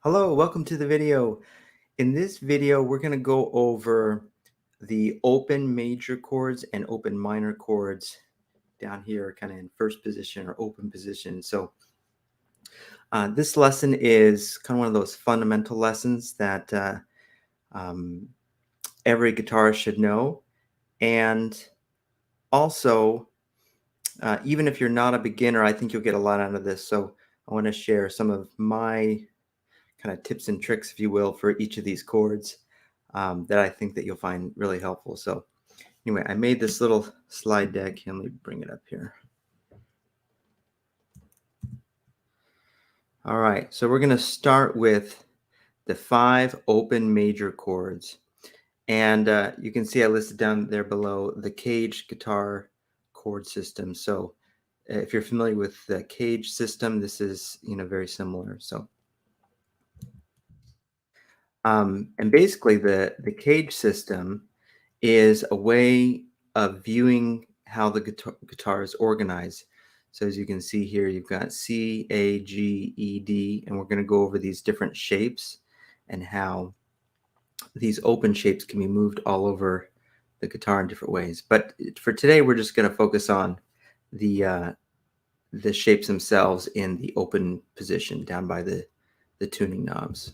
Hello, welcome to the video. In this video, we're going to go over the open major chords and open minor chords down here, kind of in first position or open position. So this lesson is kind of one of those fundamental lessons that every guitarist should know. And also, even if you're not a beginner, I think you'll get a lot out of this. So I want to share some of my kind of tips and tricks, if you will, for each of these chords that I think that you'll find really helpful. So anyway, I made this little slide deck. Here, let me bring it up here. All right, so we're going to start with the 5 open major chords. And you can see I listed down there below the Cage guitar chord system. So if you're familiar with the Cage system, this is very similar. So and basically the Cage system is a way of viewing how the guitar is organized. So as you can see here, you've got C, A, G, E, D, and we're going to go over these different shapes and how these open shapes can be moved all over the guitar in different ways. But for today, we're just going to focus on the shapes themselves in the open position down by the tuning knobs.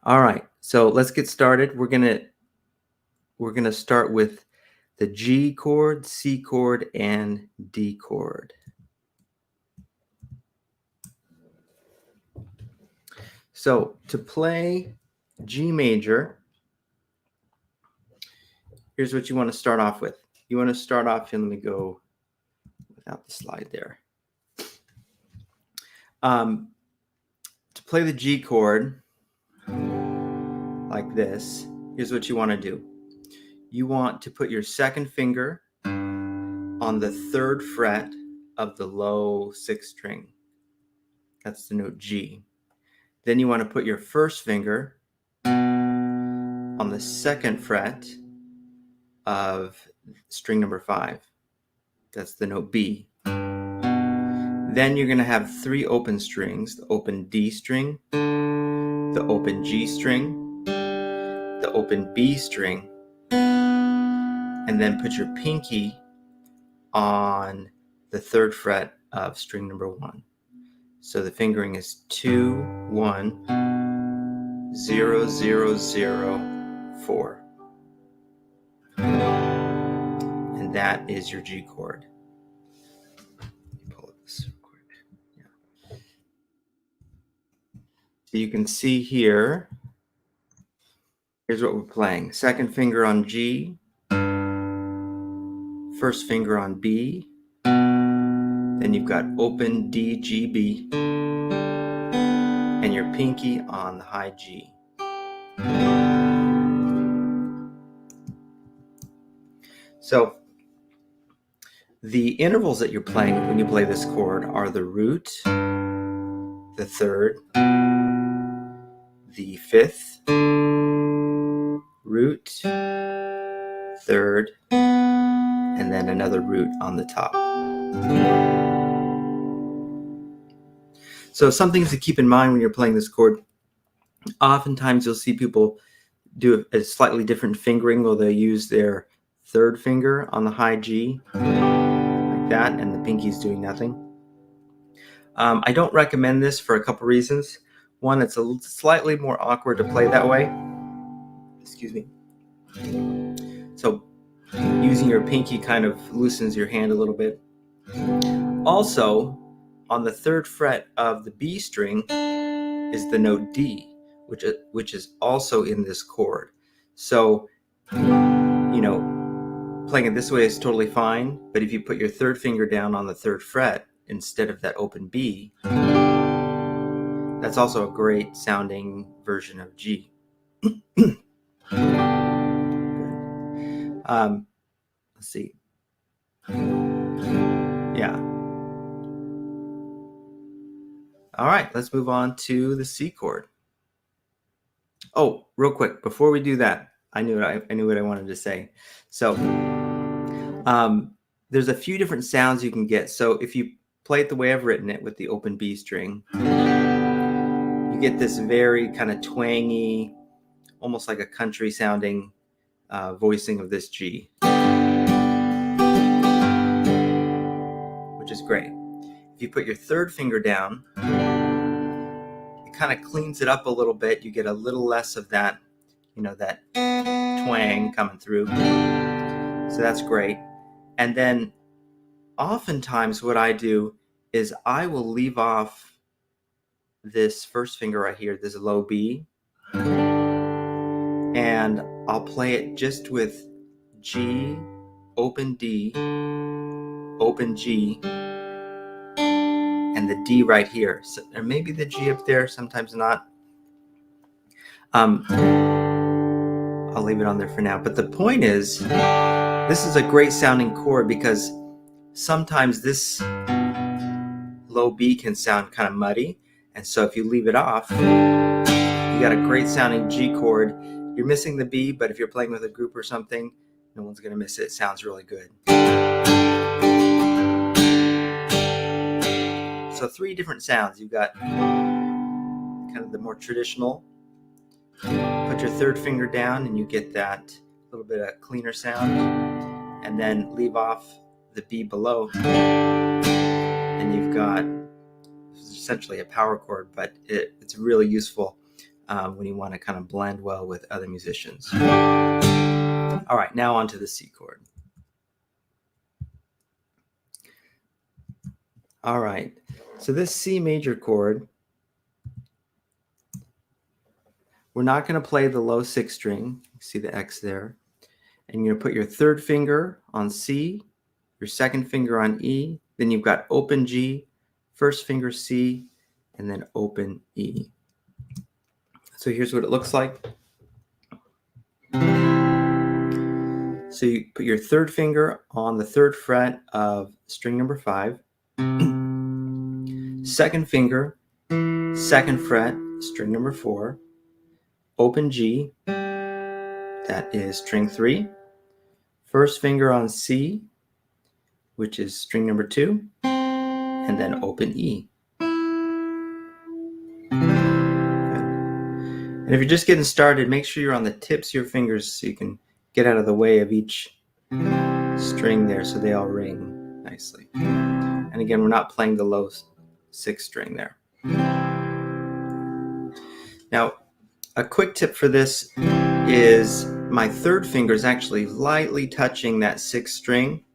All right, so let's get started. We're gonna start with the G chord, C chord, and D chord. So to play G major, here's what you want to start off with. You want to start off, and let me go without the slide there. To play the G chord like this, here's what you want to do. You want to put your second finger on the 3rd fret of the low 6th string. That's the note G. Then you want to put your first finger on the 2nd fret of string number 5. That's the note B. Then you're going to have 3 open strings: the open D string, the open G string, the open B string, and then put your pinky on the 3rd fret of string number 1. So the fingering is 2, 1, 0, 0, 0, 4. And that is your G chord. Pull this real quick. Yeah. So you can see here, here's what we're playing. Second finger on G, first finger on B, then you've got open D, G, B, and your pinky on the high G. So the intervals that you're playing when you play this chord are the root, the 3rd, the 5th, root, 3rd, and then another root on the top. So some things to keep in mind when you're playing this chord. Oftentimes you'll see people do a slightly different fingering, where they use their 3rd finger on the high G like that, and the pinky's doing nothing. I don't recommend this for a couple reasons. One, it's a slightly more awkward to play that way. Excuse me. So using your pinky kind of loosens your hand a little bit. Also, on the 3rd fret of the B string is the note D, which is also in this chord. So, playing it this way is totally fine, but if you put your 3rd finger down on the 3rd fret instead of that open B, that's also a great sounding version of G. Let's see. Yeah. All right, let's move on to the C chord. Oh, real quick, before we do that, I knew what I wanted to say. So there's a few different sounds you can get. So if you play it the way I've written it with the open B string, you you get this very kind of twangy, almost like a country sounding voicing of this G, which is great. If you put your third finger down, it kind of cleans it up a little bit. You get a little less of that, that twang coming through. So that's great. And then oftentimes what I do is I will leave off this first finger right here, this low B, and I'll play it just with G, open D, open G, and the D right here. So, or maybe the G up there, sometimes not. I'll leave it on there for now. But the point is, this is a great sounding chord because sometimes this low B can sound kind of muddy. And so if you leave it off, you got a great sounding G chord. You're missing the B, but if you're playing with a group or something, no one's going to miss it. It sounds really good. So 3 different sounds. You've got kind of the more traditional. Put your third finger down and you get that little bit of cleaner sound. And then leave off the B below. And you've got essentially a power chord, but it's really useful when you want to kind of blend well with other musicians. All right, now on to the C chord. All right, so this C major chord, we're not going to play the low 6th string. You see the X there. And you're going to put your third finger on C, your second finger on E, then you've got open G, first finger C, and then open E. So here's what it looks like. So you put your third finger on the 3rd fret of string number 5, second finger, 2nd fret, string number 4, open G, that is string 3, first finger on C, which is string number 2, and then open E. And if you're just getting started, make sure you're on the tips of your fingers so you can get out of the way of each string there so they all ring nicely. And again, we're not playing the low 6th string there. Now, a quick tip for this is my third finger is actually lightly touching that 6th string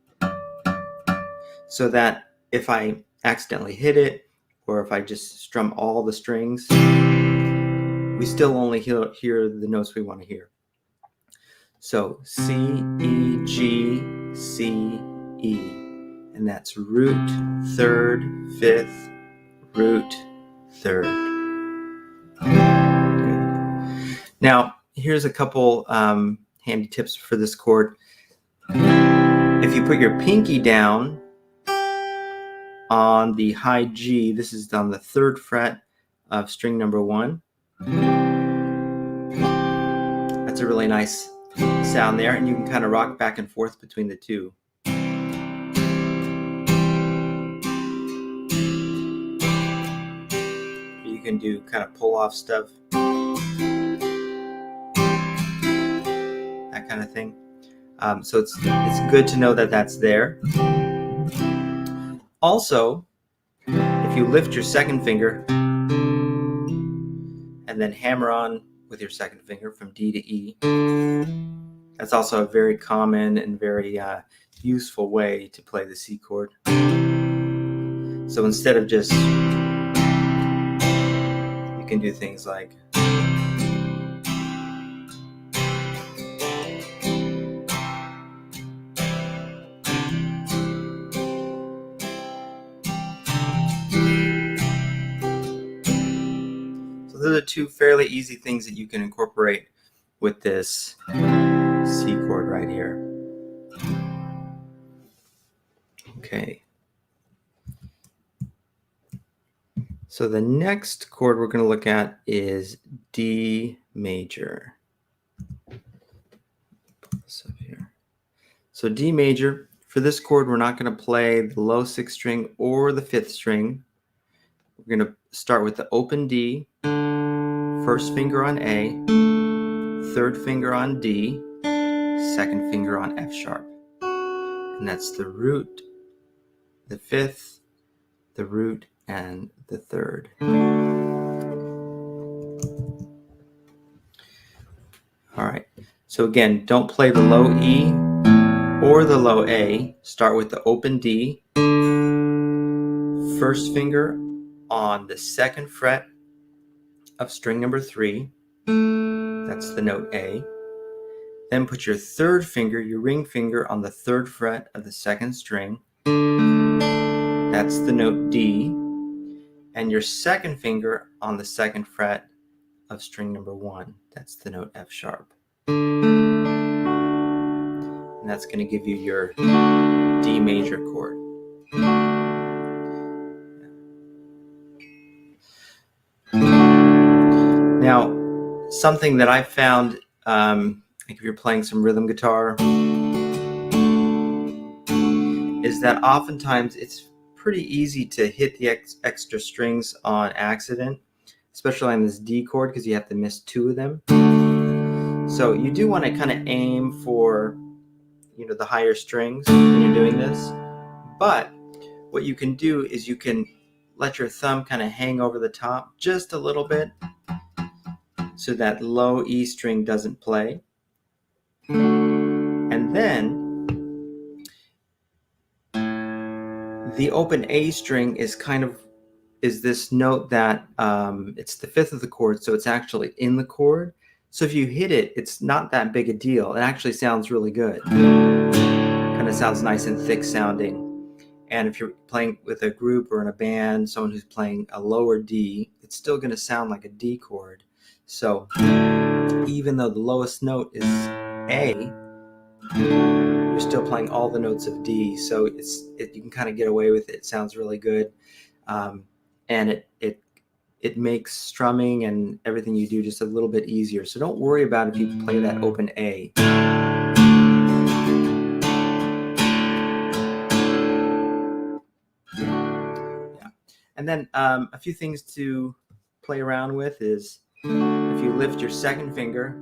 so that if I accidentally hit it or if I just strum all the strings, we still only hear the notes we want to hear. So C, E, G, C, E. And that's root, 3rd, 5th, root, 3rd. Good. Now, here's a couple handy tips for this chord. If you put your pinky down on the high G, this is on the 3rd fret of string number 1. That's a really nice sound there, and you can kind of rock back and forth between the two. You can do kind of pull off stuff, that kind of thing. So it's good to know that that's there. Also, if you lift your second finger and then hammer on with your second finger from D to E, that's also a very common and very useful way to play the C chord. So instead of just, you can do things like those are 2 fairly easy things that you can incorporate with this C chord right here. Okay. So the next chord we're going to look at is D major. Put this up here. So D major, for this chord, we're not going to play the low 6th string or the 5th string. We're going to start with the open D, First finger on A, third finger on D, second finger on F sharp. And that's the root, the fifth, the root, and the third. All right, so again, don't play the low E or the low A. Start with the open D. First finger on the second fret of string number 3. That's the note A. Then put your third finger, your ring finger, on the third fret of the second string. That's the note D. And your second finger on the second fret of string number 1. That's the note F sharp. And that's going to give you your D major chord. Now, something that I found, like if you're playing some rhythm guitar, is that oftentimes it's pretty easy to hit the extra strings on accident, especially on this D chord, because you have to miss 2 of them. So you do want to kind of aim for, the higher strings when you're doing this. But what you can do is you can let your thumb kind of hang over the top just a little bit so that low E string doesn't play. And then the open A string is this note that it's the fifth of the chord, so it's actually in the chord. So if you hit it, it's not that big a deal. It actually sounds really good. Kind of sounds nice and thick sounding. And if you're playing with a group or in a band, someone who's playing a lower D, it's still going to sound like a D chord. So even though the lowest note is A, you're still playing all the notes of D. So you can kind of get away with it. It sounds really good. And it makes strumming and everything you do just a little bit easier. So don't worry about if you play that open A. Yeah. And then a few things to play around with is if you lift your second finger,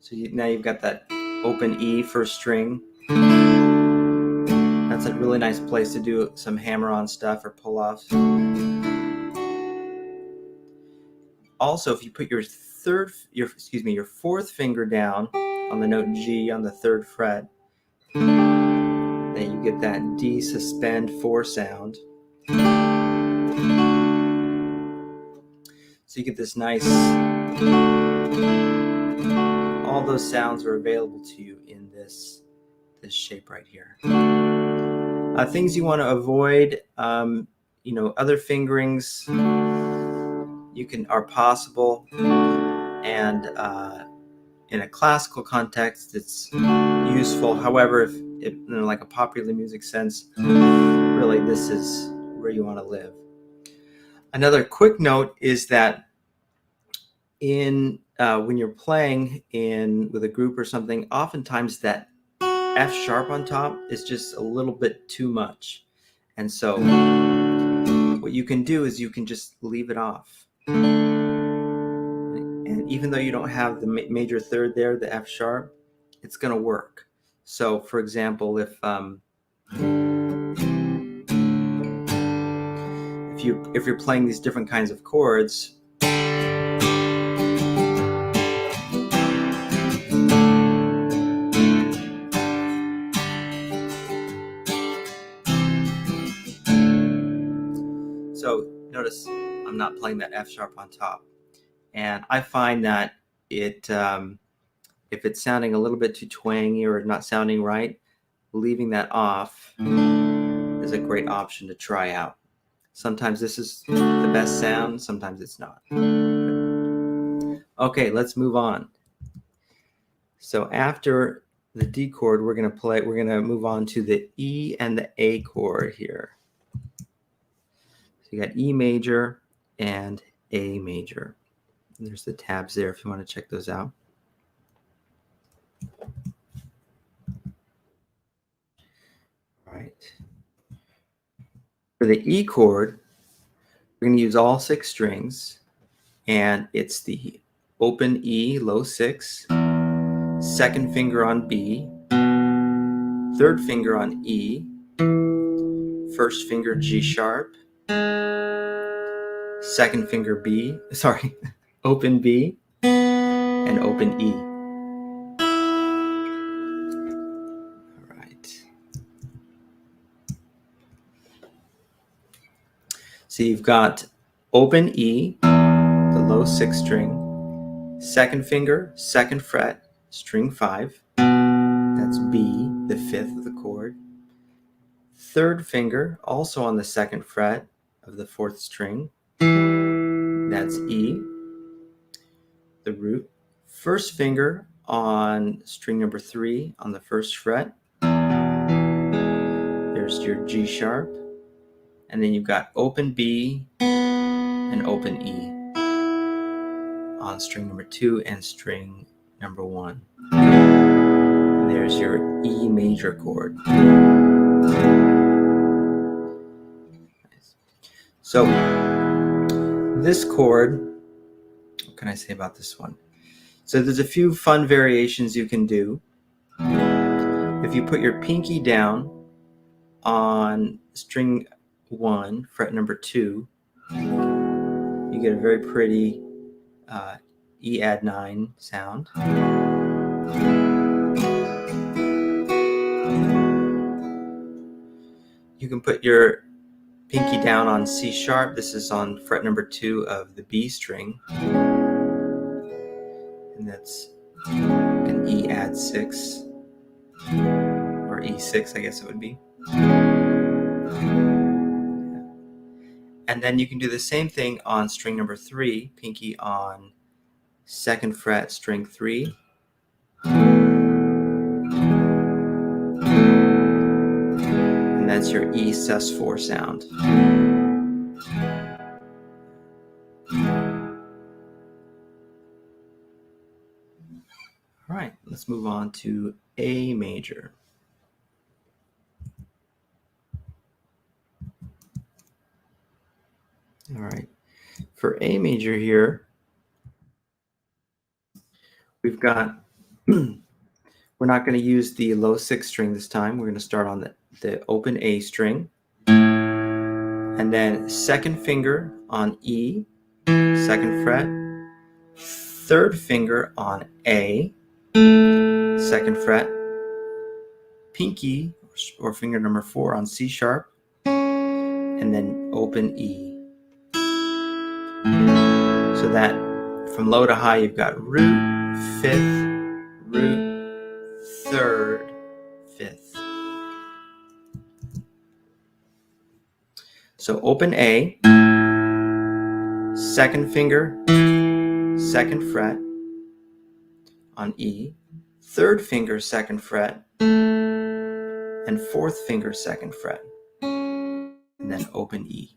so now you've got that open E first string. That's a really nice place to do some hammer-on stuff or pull-offs. Also, if you put your fourth finger down on the note G on the third fret, then you get that D suspend 4 sound. So you get this nice, all those sounds are available to you in this shape right here. Things you want to avoid, other fingerings are possible, and in a classical context, it's useful. However, if in like a popular music sense, really this is where you want to live. Another quick note is that when you're playing with a group or something, oftentimes that F sharp on top is just a little bit too much. And so what you can do is you can just leave it off. And even though you don't have the major third there, the F sharp, it's going to work. So for example, if you're playing these different kinds of chords, so notice I'm not playing that F sharp on top. And I find that if it's sounding a little bit too twangy or not sounding right, leaving that off is a great option to try out. Sometimes this is the best sound, sometimes it's not. Okay, let's move on. So after the D chord, we're going to move on to the E and the A chord here. So you got E major and A major. And there's the tabs there if you want to check those out. All right. For the E chord, We're going to use all 6 strings, and it's the open E, low 6, second finger on B, third finger on E, first finger G sharp, second finger B, open B, and open E. All right. So you've got open E, the low 6 string, second finger, second fret, string 5. That's B, the 5th of the chord. Third finger, also on the second fret of the 4th string. That's E, the root. First finger on string number 3 on the 1st fret. There's your G sharp. And then you've got open B and open E on string number 2 and string number 1. And there's your E major chord. So this chord, what can I say about this one? So there's a few fun variations you can do. If you put your pinky down on string 1, fret number 2, you get a very pretty E add 9 sound. You can put your pinky down on C sharp. This is on fret number 2 of the B string. And that's an E add 6, or E6, I guess it would be. And then you can do the same thing on string number 3, pinky on 2nd fret, string 3. And that's your E sus4 sound. All right, let's move on to A major. All right, for A major here, we've got, we're not going to use the low 6 string this time. We're going to start on the open A string. And then second finger on E, 2nd fret, third finger on A, 2nd fret, pinky or finger number 4 on C sharp, and then open E. So that from low to high, you've got root, 5th, root, 3rd, 5th. So open A, second finger, 2nd fret on E, third finger, 2nd fret, and 4th finger, 2nd fret, and then open E.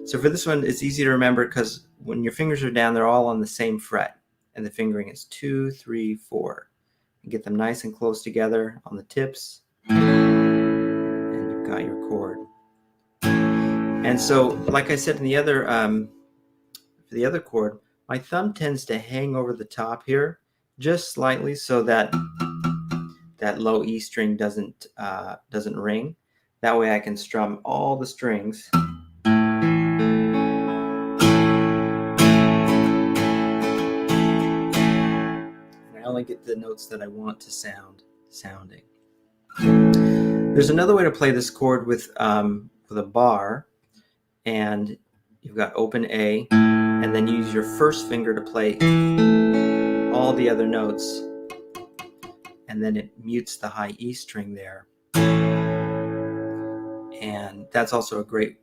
So for this one, it's easy to remember because when your fingers are down, they're all on the same fret, and the fingering is 2, 3, 4. You get them nice and close together on the tips, and you've got your chord. And so, like I said in the other, for the other chord, my thumb tends to hang over the top here just slightly so that that low E string doesn't ring. That way I can strum all the strings. And I only get the notes that I want to sounding. There's another way to play this chord with a bar, and you've got open A, and then you use your first finger to play all the other notes, and then it mutes the high E string there. And that's also a great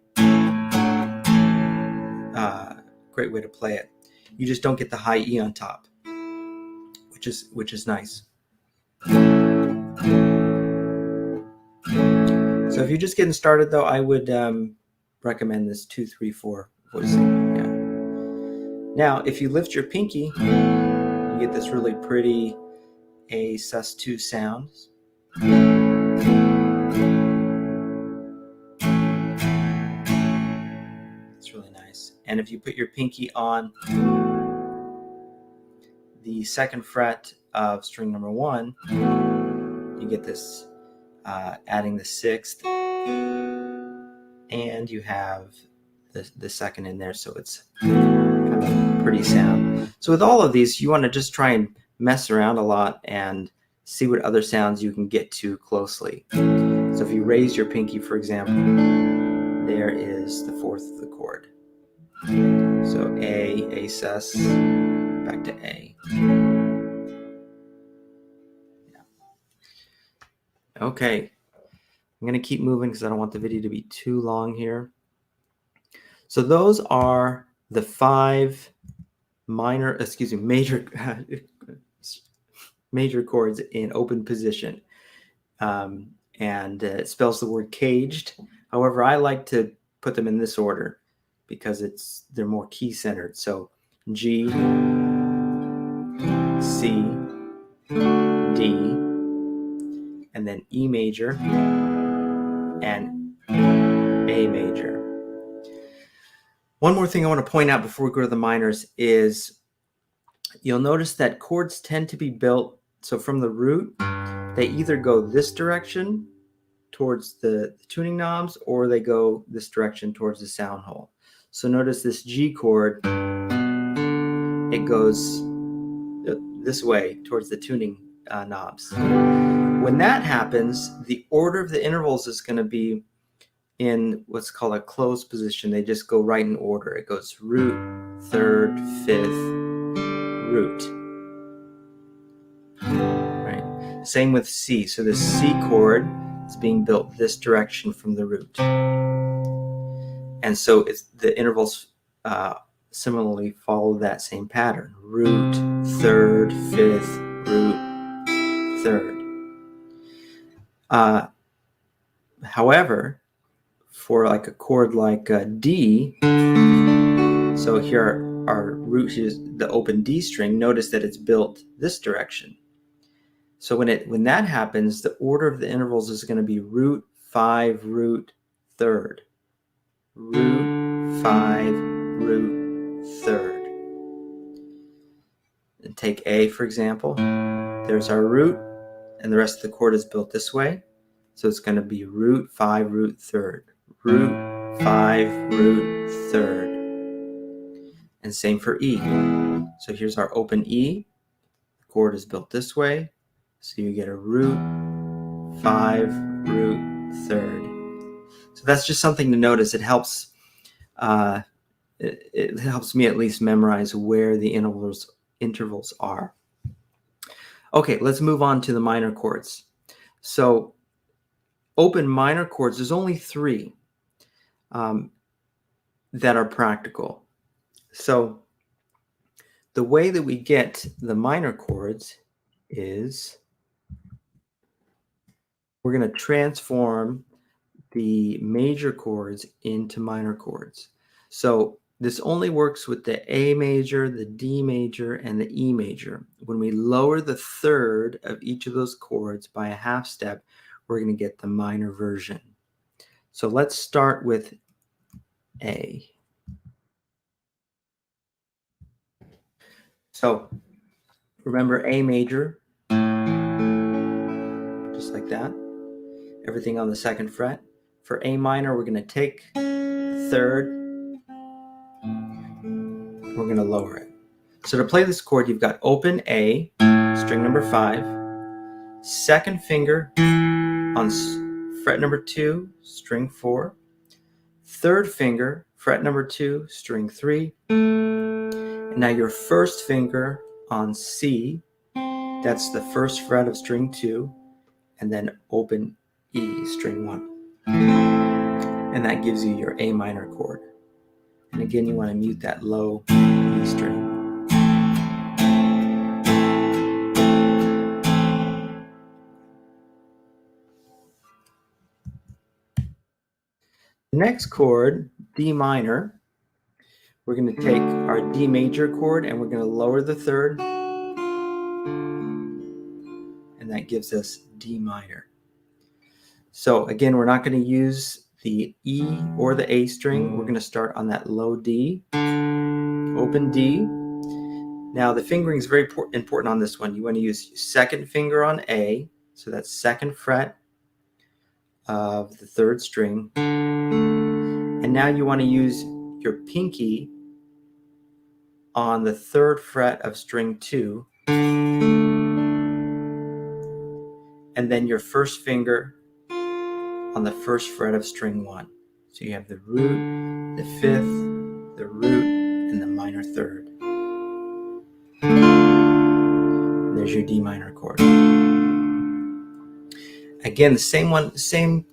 way to play it. You just don't get the high E on top, which is nice. So if you're just getting started, though, I would recommend this 2, 3, 4 voicing. Yeah. Now, if you lift your pinky, you get this really pretty A sus2 sound. That's really nice. And if you put your pinky on the second fret of string number 1, you get this adding the 6th, and you have the second in there, so it's kind of pretty sound. So with all of these, you want to just try and mess around a lot and see what other sounds you can get to closely. So if you raise your pinky, for example, there is the 4th of the chord. So A sus, back to A. Yeah. Okay, I'm going to keep moving because I don't want the video to be too long here. So those are the 5 major major chords in open position. And it spells the word caged. However, I like to put them in this order because they're more key centered. So G, C, D, and then E major and A major. One more thing I want to point out before we go to the minors is you'll notice that chords tend to be built, so from the root, they either go this direction towards the tuning knobs, or they go this direction towards the sound hole. So notice this G chord, it goes this way towards the tuning knobs. When that happens, the order of the intervals is going to be in what's called a closed position. They just go right in order. It goes root, 3rd, 5th, root. Right. Same with C. So the C chord is being built this direction from the root. And so the intervals similarly follow that same pattern. Root, 3rd, 5th, root, 3rd. However, for like a chord like D, so here our root is the open D string, notice that it's built this direction. So when that happens, the order of the intervals is going to be root, 5, root, 3rd. Root, 5, root, 3rd. And take A, for example. There's our root, and the rest of the chord is built this way. So it's going to be root, 5, root, 3rd. Root, 5, root, 3rd. And same for E. So here's our open E. The chord is built this way. So you get a root, 5, root, 3rd. So that's just something to notice. It helps it helps me at least memorize where the intervals are. Okay, let's move on to the minor chords. So open minor chords, there's only 3 that are practical. So the way that we get the minor chords is we're going to transform the major chords into minor chords. So this only works with the A major, the D major, and the E major. When we lower the 3rd of each of those chords by a half step, we're going to get the minor version. So let's start with A. So remember A major, just like that. Everything on the 2nd fret. For A minor, we're going to take the 3rd, we're going to lower it. So to play this chord, you've got open A, string number 5, 2nd finger on fret number 2, string 4, 3rd finger, fret number 2, string 3, and now your 1st finger on C, that's the 1st fret of string 2, and then open E, string 1. And that gives you your A minor chord. And again, you want to mute that low E string. The next chord, D minor, we're going to take our D major chord and we're going to lower the 3rd, and that gives us D minor. So again, we're not going to use the E or the A string, we're going to start on that low D, open D. Now the fingering is very important on this one. You want to use your second finger on A, so that's second fret of the third string. And now you want to use your pinky on the third fret of string 2, and then your first finger on the first fret of string 1. So you have the root, the fifth, the root, and the minor third. And there's your D minor chord. Again, the same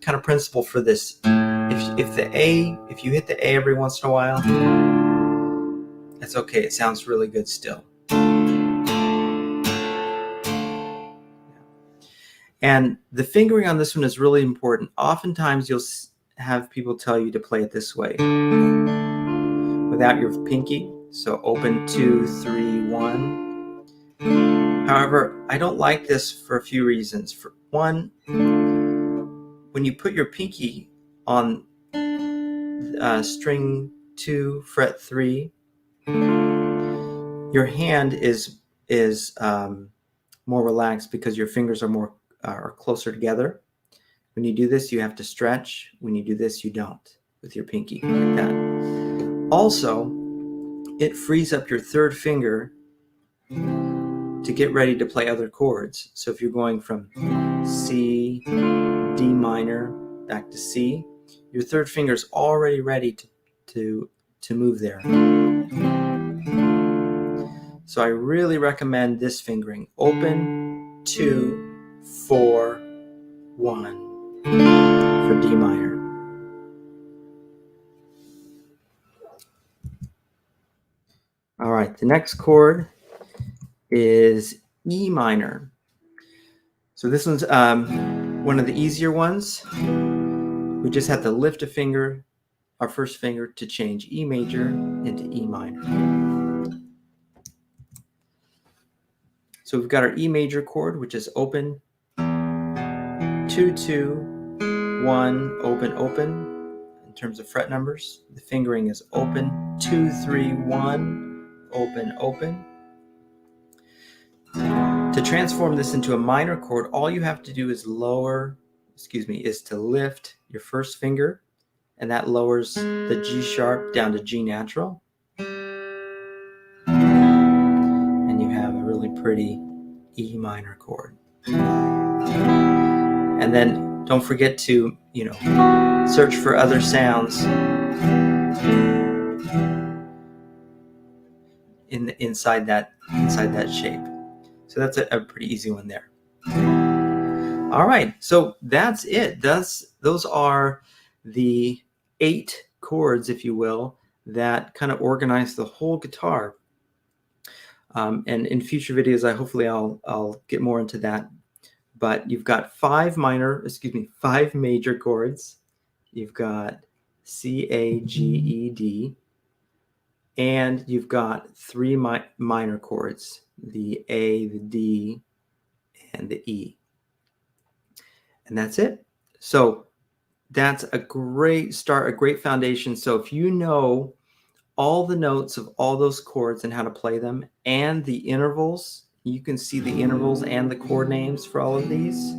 kind of principle for this. If you hit the A every once in a while, that's okay. It sounds really good still. And the fingering on this one is really important. Oftentimes you'll have people tell you to play it this way, without your pinky. So open 2, 3, 1. However, I don't like this for a few reasons. For one, when you put your pinky on string 2, fret 3, your hand is more relaxed because your fingers are closer together. When you do this, you have to stretch. When you do this, you don't with your pinky like that. Also, it frees up your third finger to get ready to play other chords. So if you're going from C, D minor, back to C, your third finger is already ready to move there. So I really recommend this fingering. Open, 2, 4, 1 for D minor. All right, the next chord is E minor. So this one's one of the easier ones. We just have to lift a finger, our first finger, to change E major into E minor. So we've got our E major chord, which is open, 2, 2, 1, open, open. In terms of fret numbers, the fingering is open, 2, 3, 1, open, open. To transform this into a minor chord, all you have to do is is to lift your first finger, and that lowers the G sharp down to G natural. And you have a really pretty E minor chord. And then don't forget to, search for other sounds inside that shape. So that's a pretty easy one there. All right, so that's it. Those are the 8 chords, if you will, that kind of organize the whole guitar. And in future videos, I'll get more into that. But you've got 5 major chords. You've got C, A, G, E, D. And you've got 3 minor chords, the A, the D, and the E. And that's it. So that's a great start, a great foundation. So if you know all the notes of all those chords and how to play them, and the intervals, you can see the intervals and the chord names for all of these,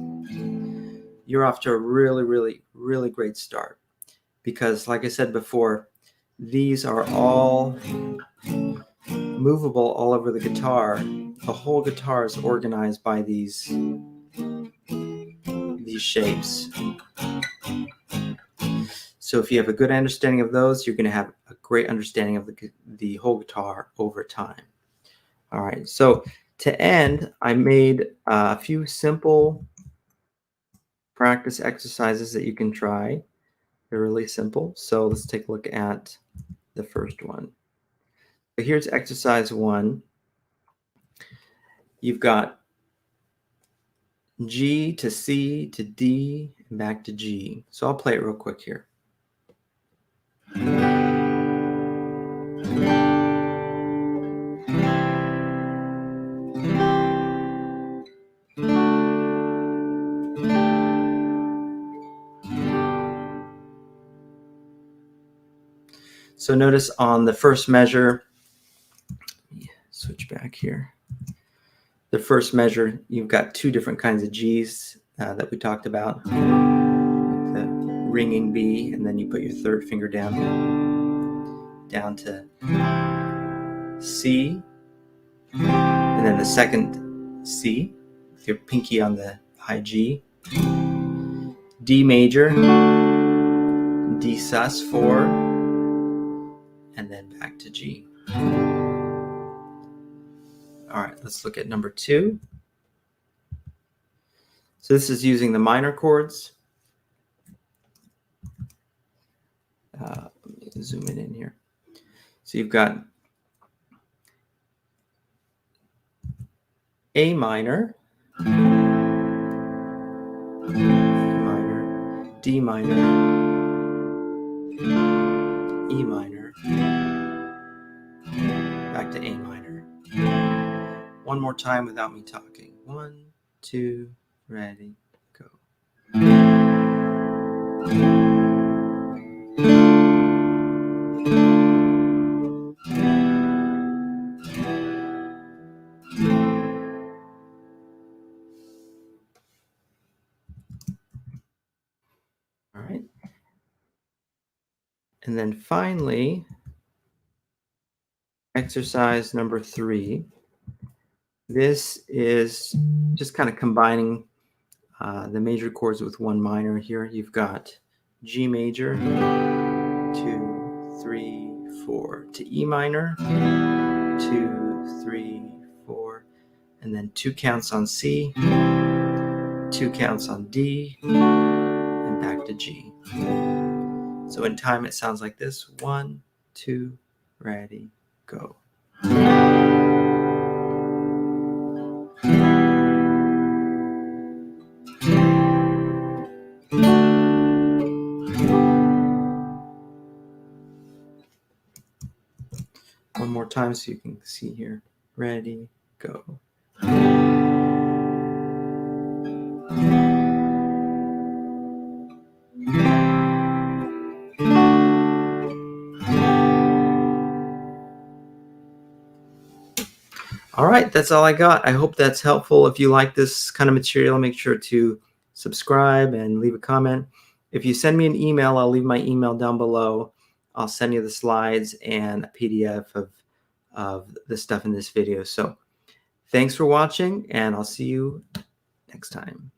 you're off to a really, really, really great start. Because like I said before, these are all movable all over the guitar. The whole guitar is organized by these shapes. So if you have a good understanding of those, you're going to have a great understanding of the whole guitar over time. All right, so to end, I made a few simple practice exercises that you can try. They're really simple. So let's take a look at the first one. So here's exercise 1. You've got G to C to D and back to G. So I'll play it real quick here. So notice on the first measure, let me switch back here. The first measure, you've got two different kinds of G's that we talked about. The ringing B, and then you put your third finger down to C, and then the second C with your pinky on the high G, D major, D sus4, and then back to G. All right, let's look at number 2. So this is using the minor chords. Let me zoom it in here. So you've got A minor, D minor, E minor, back to A minor. One more time without me talking. 1, 2, ready, go. All right. And then finally, exercise number 3. This is just kind of combining the major chords with one minor here. You've got G major, 2, 3, 4, to E minor, 2, 3, 4, and then 2 counts on C, 2 counts on D, and back to G. So in time it sounds like this. 1, 2, ready, go. One more time so you can see here. Ready, go. All right, that's all I got. I hope that's helpful. If you like this kind of material, make sure to subscribe and leave a comment. If you send me an email, I'll leave my email down below. I'll send you the slides and a PDF of the stuff in this video. So thanks for watching, and I'll see you next time.